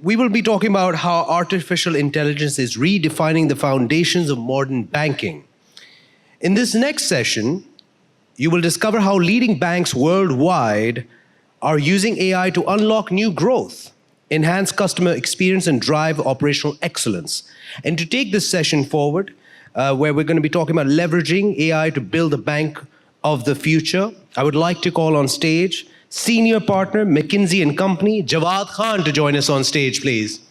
we will be talking about how artificial intelligence is redefining the foundations of modern banking. In this next session, you will discover how leading banks worldwide are using AI to unlock new growth, enhance customer experience, and drive operational excellence. And to take this session forward, where we're going to be talking about leveraging AI to build the bank of the future, I would like to call on stage Senior Partner, McKinsey Company, Jawad Khan, to join us on stage, please.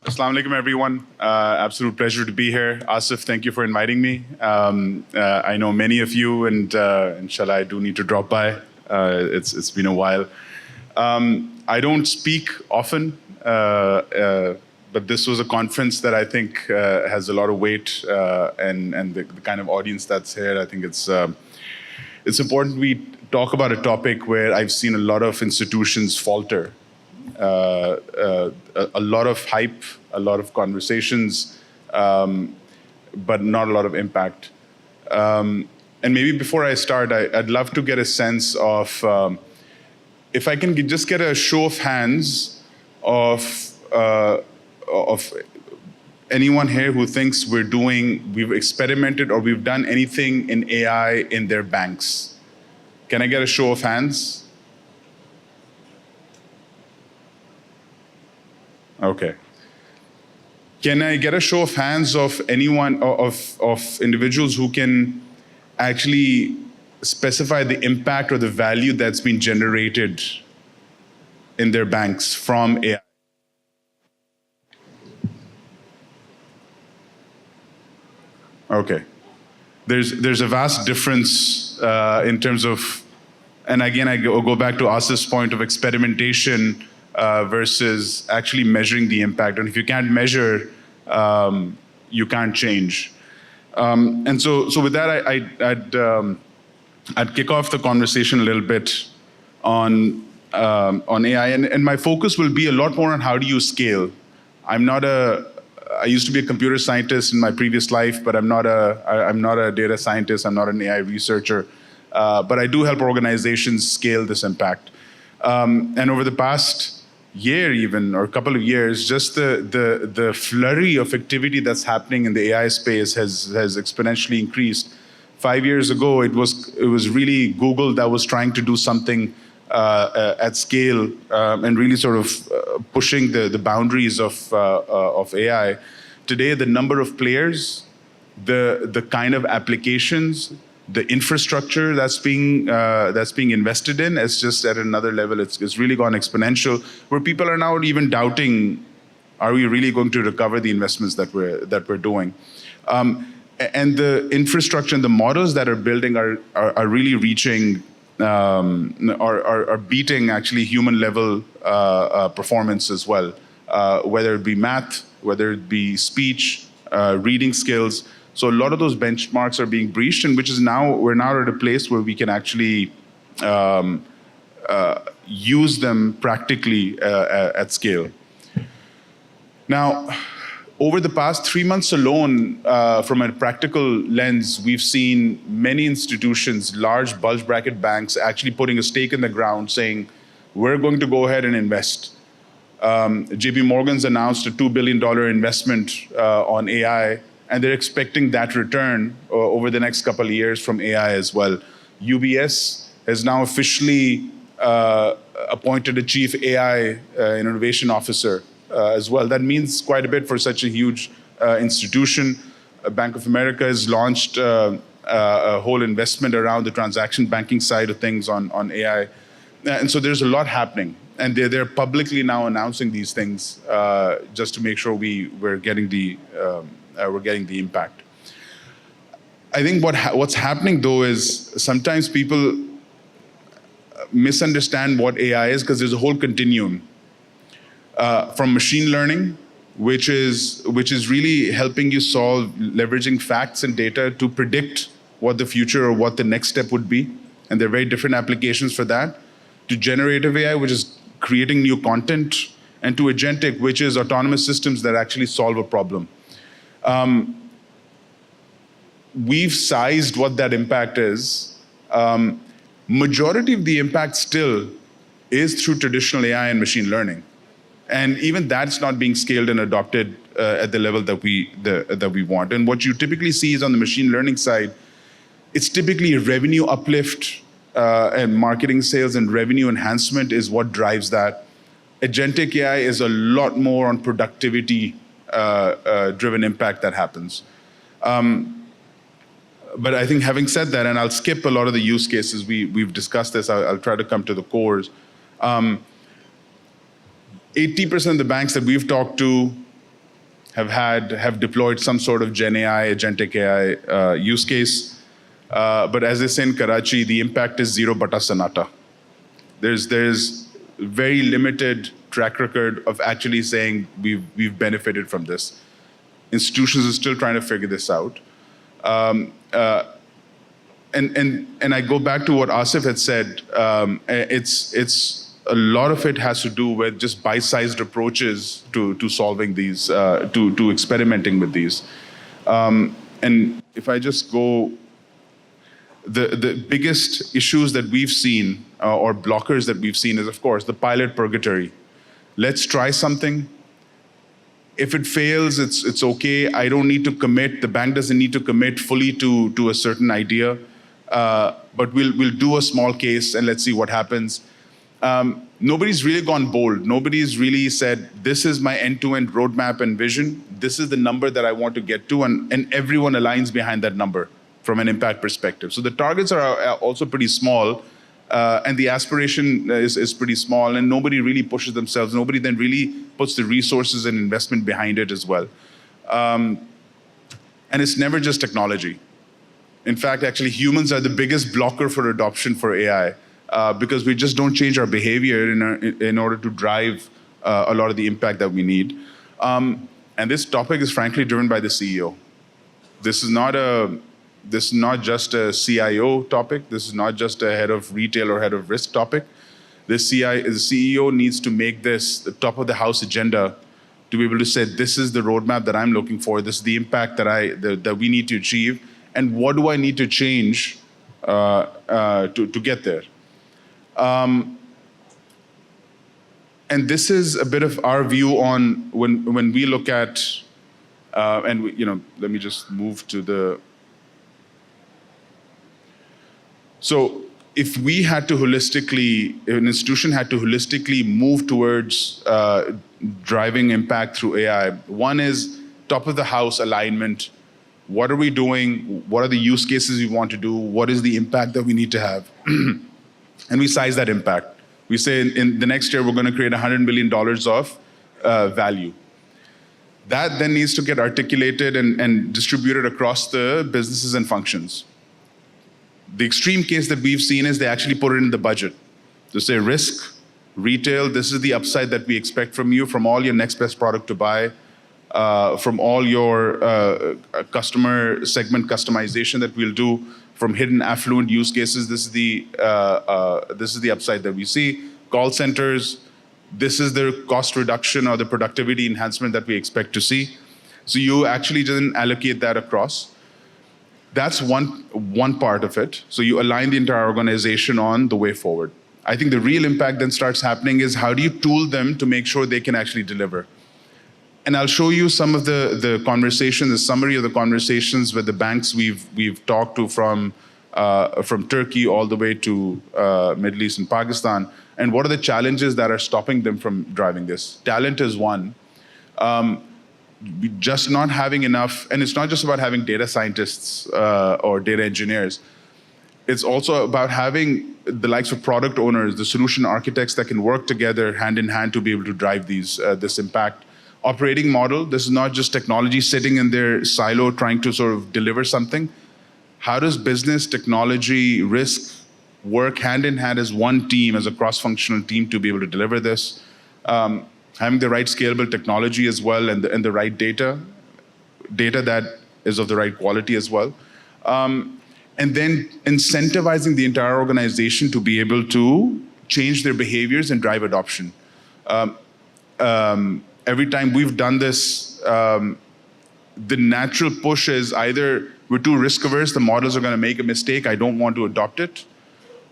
Assalamu alaikum, everyone. Absolute pleasure to be here. Asif, thank you for inviting me. I know many of you, and inshallah, I do need to drop by. It's been a while. I don't speak often, but this was a conference that I think has a lot of weight, and the kind of audience that's here. I think it's important we talk about a topic where I've seen a lot of institutions falter. A lot of hype, a lot of conversations, but not a lot of impact. And maybe before I start, I'd love to get a sense of, if I can just get a show of hands of anyone here who thinks we've experimented or we've done anything in AI in their banks. Can I get a show of hands? Okay. Can I get a show of hands of anyone, of individuals who can actually specify the impact or the value that's been generated in their banks from AI? Okay. There's a vast difference in terms of, and again, I go back to Asif's point of experimentation versus actually measuring the impact. And if you can't measure, you can't change. And so with that, I'd kick off the conversation a little bit on AI, and my focus will be a lot more on how do you scale. I used to be a computer scientist in my previous life, but I'm not a data scientist. I'm not an AI researcher, but I do help organizations scale this impact. And over the past year even, or a couple of years, just the flurry of activity that's happening in the AI space has exponentially increased. 5 years ago, it was really Google that was trying to do something at scale and really sort of pushing the boundaries of AI. Today, the number of players, the kind of applications, the infrastructure that's being invested in is just at another level. It's really gone exponential, where people are now even doubting, are we really going to recover the investments that we're doing? And the infrastructure and the models that are building are really reaching, are beating actually human level performance as well, whether it be math, whether it be speech, reading skills. So a lot of those benchmarks are being breached, and we're now at a place where we can actually use them practically at scale. Now, over the past 3 months alone, from a practical lens, we've seen many institutions, large bulge bracket banks, actually putting a stake in the ground saying, we're going to go ahead and invest. JP Morgan's announced a $2 billion investment on AI, and they're expecting that return over the next couple of years from AI as well. UBS has now officially appointed a chief AI innovation officer as well. That means quite a bit for such a huge institution. Bank of America has launched a whole investment around the transaction banking side of things on AI. And so there's a lot happening. And they're publicly now announcing these things just to make sure we're getting the impact. I think what's happening though is sometimes people misunderstand what AI is, because there's a whole continuum from machine learning, which is really helping you solve, leveraging facts and data to predict what the future or what the next step would be. And there are very different applications for that, to generative AI, which is creating new content and to agentic, which is autonomous systems that actually solve a problem. We've sized what that impact is. Majority of the impact still is through traditional AI and machine learning. And even that's not being scaled and adopted at the level that we want. And what you typically see is on the machine learning side, it's typically revenue uplift and marketing sales and revenue enhancement is what drives that. Agentic AI is a lot more on productivity driven impact that happens. But I think having said that, and I'll skip a lot of the use cases, we've discussed this, I'll try to come to the cores. 80% of the banks that we've talked to have deployed some sort of Gen AI, Agentic AI use case. But as they say in Karachi, the impact is zero bata sanata. There's very limited track record of actually saying we've benefited from this. Institutions are still trying to figure this out. And I go back to what Asif had said. It's a lot of it has to do with just bite-sized approaches to solving these, to experimenting with these. And if I just go, the biggest issues that we've seen or blockers that we've seen is, of course, the pilot purgatory. Let's try something. If it fails, it's okay. I don't need to commit. The bank doesn't need to commit fully to a certain idea. But we'll do a small case and let's see what happens. Nobody's really gone bold. Nobody's really said, this is my end-to-end roadmap and vision. This is the number that I want to get to, and everyone aligns behind that number from an impact perspective. So the targets are also pretty small, and the aspiration is pretty small, and nobody really pushes themselves. Nobody then really puts the resources and investment behind it as well. And it's never just technology. In fact, actually, humans are the biggest blocker for adoption for AI because we just don't change our behavior in order to drive a lot of the impact that we need. And this topic is frankly driven by the CEO. This is not just a CIO topic. This is not just a head of retail or head of risk topic. The CEO needs to make this the top of the house agenda to be able to say, this is the roadmap that I'm looking for. This is the impact that we need to achieve. And what do I need to change to get there? And this is a bit of our view on when we look at, let me just move to the. So if we had to if an institution had to holistically move towards driving impact through AI, one is top of the house alignment. What are we doing? What are the use cases we want to do? What is the impact that we need to have? And we size that impact. We say in the next year, we're going to create $100 million of value. That then needs to get articulated and distributed across the businesses and functions. The extreme case that we've seen is they actually put it in the budget. To say risk, retail, this is the upside that we expect from you, from all your next best product to buy, from all your customer segment customization that we'll do, from hidden affluent use cases. This is the upside that we see. Call centers, this is the cost reduction or the productivity enhancement that we expect to see. So you actually didn't allocate that across. That's one part of it. So you align the entire organization on the way forward. I think the real impact then starts happening is how do you tool them to make sure they can actually deliver? And I'll show you some of the conversation, the summary of the conversations with the banks we've talked to from Turkey all the way to Middle East and Pakistan, and what are the challenges that are stopping them from driving this? Talent is one. Just not having enough, and it's not just about having data scientists or data engineers. It's also about having the likes of product owners, the solution architects that can work together hand in hand to be able to drive this impact. Operating model, this is not just technology sitting in their silo trying to sort of deliver something. How does business, technology, risk work hand in hand as one team, as a cross-functional team to be able to deliver this? Having the right scalable technology as well and the right data that is of the right quality as well. And then incentivizing the entire organization to be able to change their behaviors and drive adoption. every time we've done this, the natural push is either we're too risk averse, the models are going to make a mistake, I don't want to adopt it.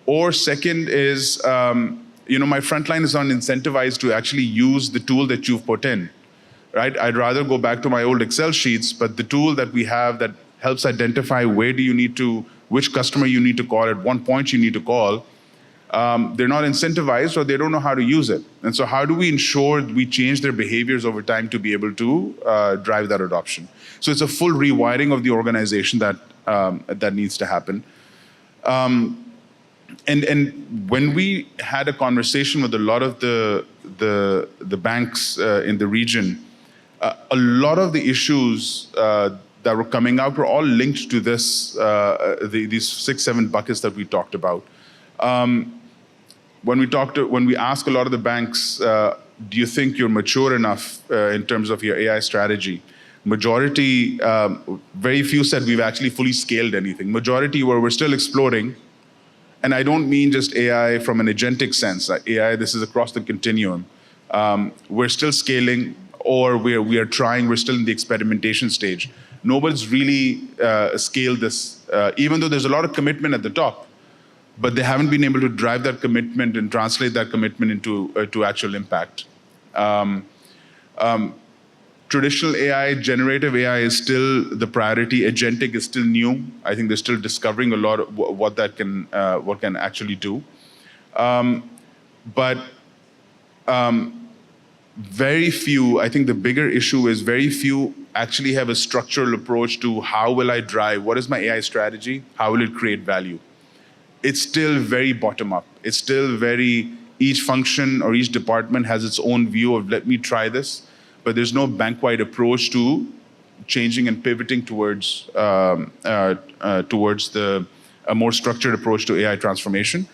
Or second is, my frontline is not incentivized to actually use the tool that you've put in, right? I'd rather go back to my old Excel sheets, but the tool that we have that helps identify which customer you need to call, at one point you need to call, they're not incentivized or they don't know how to use it. And so how do we ensure we change their behaviors over time to be able to drive that adoption? So it's a full rewiring of the organization that needs to happen. And when we had a conversation with a lot of the banks in the region, a lot of the issues that were coming out were all linked to these 6-7 buckets that we talked about. When we ask a lot of the banks, do you think you're mature enough in terms of your AI strategy? Majority, very few said we've actually fully scaled anything. Majority were we're still exploring. And I don't mean just AI from an agentic sense. AI, this is across the continuum. We're still scaling, or we are trying, we're still in the experimentation stage. Nobody's really scaled this, even though there's a lot of commitment at the top, but they haven't been able to drive that commitment and translate that commitment into actual impact. Traditional AI, generative AI is still the priority. Agentic is still new. I think they're still discovering a lot of what can actually do. But very few, I think the bigger issue is very few actually have a structural approach to how will I drive, what is my AI strategy, how will it create value? It's still very bottom up. It's still very, each function or each department has its own view of let me try this. But there's no bank-wide approach to changing and pivoting towards a more structured approach to AI transformation.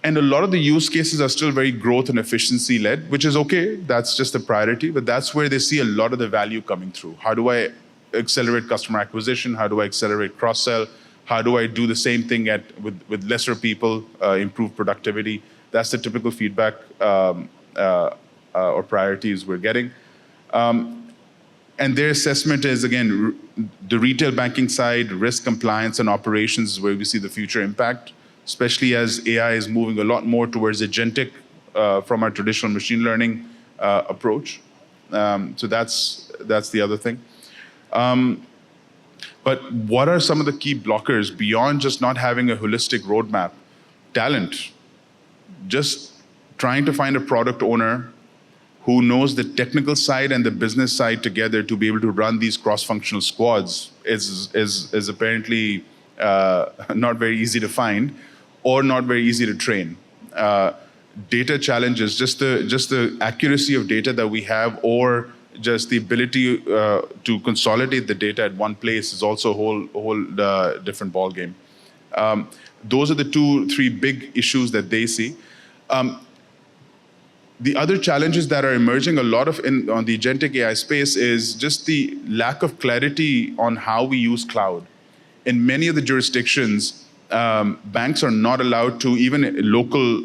And a lot of the use cases are still very growth and efficiency led, which is okay. That's just the priority, but that's where they see a lot of the value coming through. How do I accelerate customer acquisition? How do I accelerate cross-sell? How do I do the same thing with lesser people, improve productivity? That's the typical feedback or priorities we're getting. And their assessment is, again, the retail banking side, risk compliance and operations is where we see the future impact, especially as AI is moving a lot more towards agentic from our traditional machine learning approach. So that's the other thing. But what are some of the key blockers beyond just not having a holistic roadmap? Talent. Just trying to find a product owner who knows the technical side and the business side together to be able to run these cross-functional squads is apparently not very easy to find or not very easy to train. Data challenges, just the accuracy of data that we have, or just the ability to consolidate the data at one place is also a whole different ballgame. Those are the 2-3 big issues that they see. The other challenges that are emerging a lot on the agentic AI space is just the lack of clarity on how we use cloud. In many of the jurisdictions, banks are not allowed to, even local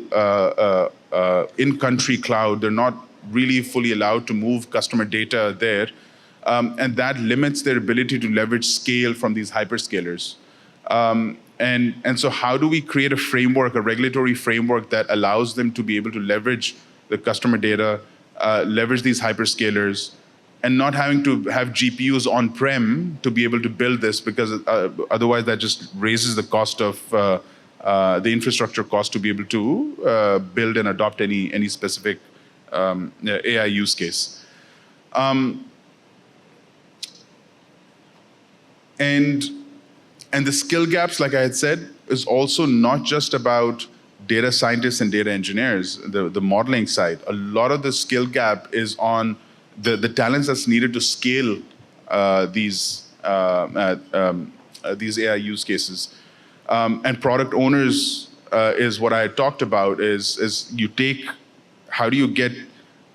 in-country cloud, they're not really fully allowed to move customer data there. And that limits their ability to leverage scale from these hyperscalers. And so how do we create a framework, a regulatory framework that allows them to be able to leverage the customer data, leverage these hyperscalers, and not having to have GPUs on-prem to be able to build this, because otherwise that just raises the cost of the infrastructure cost to be able to build and adopt any specific AI use case. And the skill gaps, like I had said, is also not just about data scientists and data engineers, the modeling side. A lot of the skill gap is on the talents that's needed to scale these AI use cases. And product owners is what I had talked about, is you take, how do you get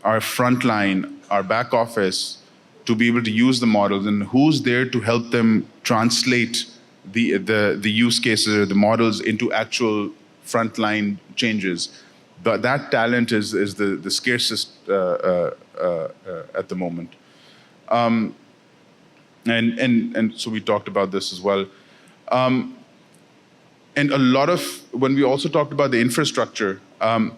our frontline, our back office, to be able to use the models, and who's there to help them translate the use cases or the models into actual frontline changes. But that talent is the scarcest at the moment. And so we talked about this as well. And a lot of, when we also talked about the infrastructure, a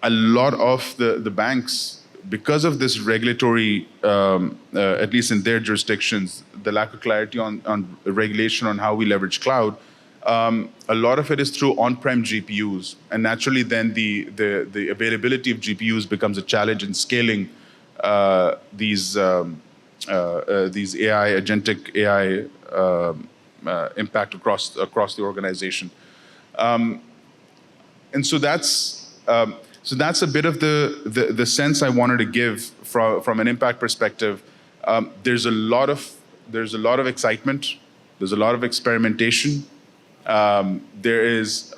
lot of the banks, because of this regulatory, at least in their jurisdictions, the lack of clarity on regulation on how we leverage cloud, a lot of it is through on-prem GPUs, and naturally then the availability of GPUs becomes a challenge in scaling these AI, agentic AI impact across the organization. And so that's a bit of the sense I wanted to give from an impact perspective. There's a lot of excitement. There's a lot of experimentation. There is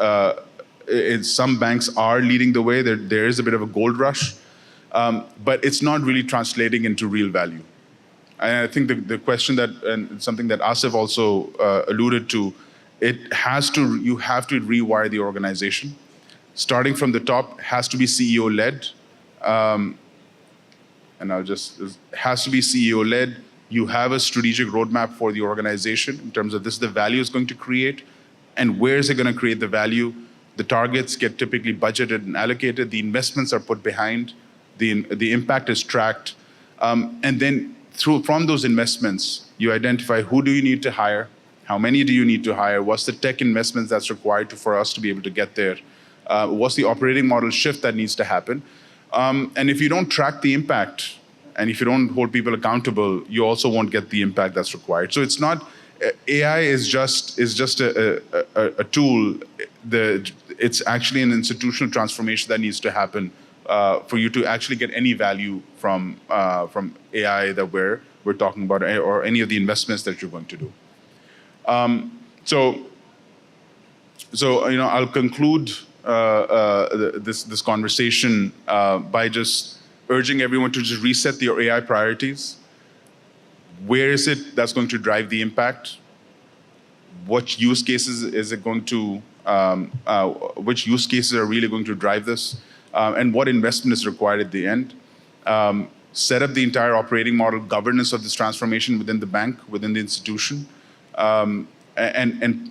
some banks are leading the way. There is a bit of a gold rush, but it's not really translating into real value. And I think the question that, and something that Asif also alluded to, you have to rewire the organization. Starting from the top, has to be CEO-led. And it has to be CEO-led. You have a strategic roadmap for the organization in terms of this is the value it's going to create, and where is it going to create the value. The targets get typically budgeted and allocated. The investments are put behind. The impact is tracked. And then from those investments, you identify who do you need to hire, how many do you need to hire, what's the tech investments that's required for us to be able to get there, what's the operating model shift that needs to happen. And if you don't track the impact, and if you don't hold people accountable, you also won't get the impact that's required. So it's not, AI is just a tool. It's actually an institutional transformation that needs to happen for you to actually get any value from AI that we're talking about, or any of the investments that you're going to do. So I'll conclude this conversation by just urging everyone to just reset your AI priorities. Where is it that's going to drive the impact? What use cases is it going to? Which use cases are really going to drive this? And what investment is required at the end? Set up the entire operating model, governance of this transformation within the bank, within the institution, and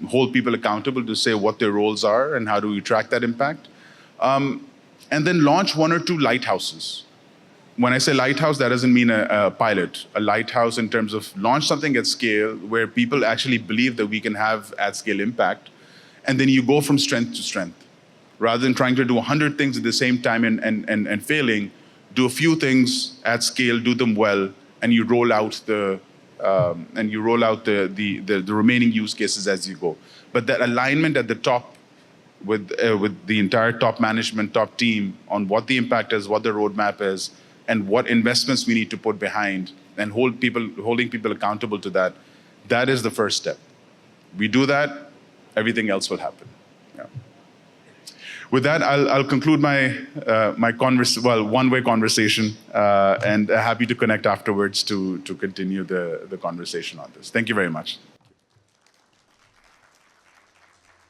hold people accountable to say what their roles are and how do we track that impact. And then launch 1 or 2 lighthouses. When I say lighthouse, that doesn't mean a pilot. A lighthouse in terms of launch something at scale where people actually believe that we can have at-scale impact, and then you go from strength to strength. Rather than trying to do 100 things at the same time and failing, do a few things at scale, do them well, and you roll out the remaining use cases as you go. But that alignment at the top with the entire top management, top team on what the impact is, what the roadmap is, and what investments we need to put behind, and holding people accountable to that, that is the first step. We do that, everything else will happen. Yeah. With that, I'll conclude my one-way conversation, and happy to connect afterwards to continue the conversation on this. Thank you very much.